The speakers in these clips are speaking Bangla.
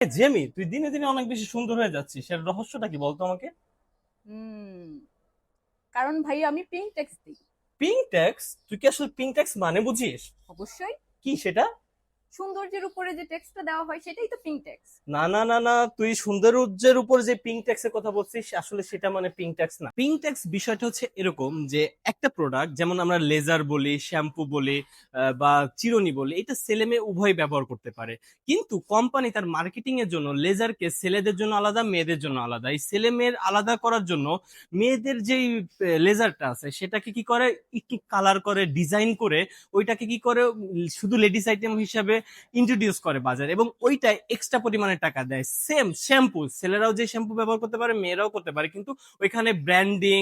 জেমি, তুই দিনে দিনে অনেক বেশি সুন্দর হয়ে যাচ্ছিস, এর রহস্যটা কি বলতো আমাকে? হুম। কারণ ভাই আমি পিঙ্ক টেক্সট দিই। Pink tax? তুই কি আসলে পিঙ্ক ট্যাক্স মানে বুঝিস? অবশ্যই। কি সেটা? সৌন্দর্যের উপরে যে টেক্সটটা দেওয়া হয় সেটাই তো পিঙ্ক টেক্স। না না না না, তুই সৌন্দর্যের উপর যে পিঙ্ক ট্যাক্স এর কথা বলছিস আসলে সেটা মানে পিঙ্ক ট্যাক্স না। পিঙ্ক ট্যাক্স বিষয়টা হচ্ছে এরকম যে একটা প্রোডাক্ট যেমন আমরা লেজার বলি, শ্যাম্পু বলি, বা চিরুনি বলি, এটা ছেলে মেয়ে উভয় ব্যবহার করতে পারে। কিন্তু কোম্পানি তার মার্কেটিং এর জন্য লেজারকে ছেলেদের জন্য আলাদা, মেয়েদের জন্য আলাদা। এই ছেলে মেয়ের আলাদা করার জন্য মেয়েদের যেই লেজারটা আছে সেটাকে কি করে, একটু কালার করে, ডিজাইন করে, ওইটাকে কি করে শুধু লেডিস আইটেম হিসাবে ইন্ট্রোডিউস করে বাজারে, এবং ওইটা এক্সট্রা পরিমাণে টাকা দেয়। সেম শ্যাম্পু, ছেলেরাও যে শ্যাম্পু ব্যবহার করতে পারে মেয়েরাও করতে পারে, কিন্তু ওইখানে ব্র্যান্ডিং,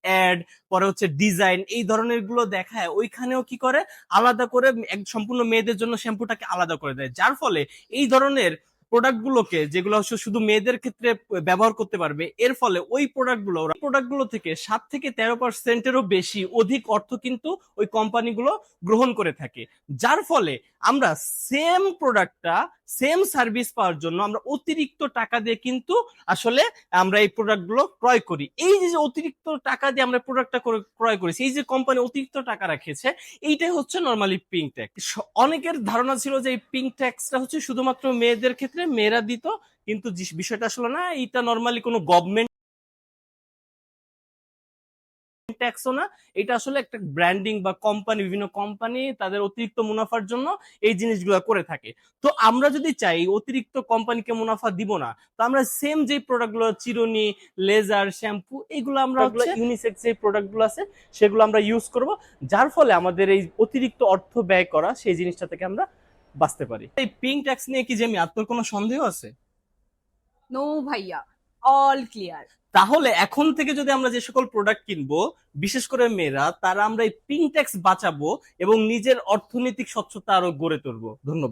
অ্যাড, পরে হচ্ছে ডিজাইন, এই ধরনের গুলো দেখায়। ওইখানেও কি করে, আলাদা করে এক সম্পূর্ণ মেয়েদের জন্য শ্যাম্পুটাকে আলাদা করে দেয়, যার ফলে এই ধরনের প্রোডাক্ট গুলোকে, যেগুলো শুধু মেয়েদের ক্ষেত্রে ব্যবহার করতে পারবে, এর ফলে ওই প্রোডাক্ট গুলো থেকে 7 থেকে 13%-এরও বেশি অধিক অর্থ কিন্তু ওই কোম্পানিগুলো গ্রহণ করে থাকে। যার ফলে আমরা সেম প্রোডাক্টটা, সেম সার্ভিস পাওয়ার জন্য আমরা অতিরিক্ত টাকা দিয়ে কিন্তু আসলে আমরা এই প্রোডাক্ট গুলো ক্রয় করি। এই যে অতিরিক্ত টাকা দিয়ে আমরা প্রোডাক্টটা ক্রয় করেছি, এই যে কোম্পানি অতিরিক্ত টাকা রাখেছে, এইটাই হচ্ছে নর্মালি পিঙ্ক ট্যাক্স। অনেকের ধারণা ছিল যে এই পিঙ্ক ট্যাক্সটা হচ্ছে শুধুমাত্র মেয়েদের ক্ষেত্রে, মেয়েরা দিত, কিন্তু বিষয়টা আসলে না। এটা নর্মালি কোনো গভর্নমেন্ট ট্যাক্সও না। এটা আসলে একটা ব্র্যান্ডিং বা কোম্পানি, বিভিন্ন কোম্পানি তাদের অতিরিক্ত মুনাফার জন্য এই জিনিসগুলো করে থাকে। তো আমরা যদি চাই অতিরিক্ত কোম্পানিকে মুনাফা দিব না, তো আমরা সেম যে প্রোডাক্টগুলো, চিরুনি, লেজার, শ্যাম্পু, এইগুলো আমরা হচ্ছে ইউনিসেক্স যে প্রোডাক্টগুলো আছে সেগুলো আমরা ইউজ করব, যার ফলে আমাদের এই অতিরিক্ত অর্থ ব্যয় করা সেই জিনিসটা থেকে আমরা বাঁচতে পারি। এই পিঙ্ক ট্যাক্স নিয়ে কি যে আমি তোর কোনো সন্দেহ আছে? নো ভাইয়া, অল ক্লিয়ার। তাহলে এখন থেকে যদি আমরা যে সকল প্রোডাক্ট কিনবো, বিশেষ করে মেয়েরা, তারা আমরা এই পিঙ্ক ট্যাক্স বাঁচাবো এবং নিজের অর্থনৈতিক স্বচ্ছতা আরো গড়ে তুলবো। ধন্যবাদ।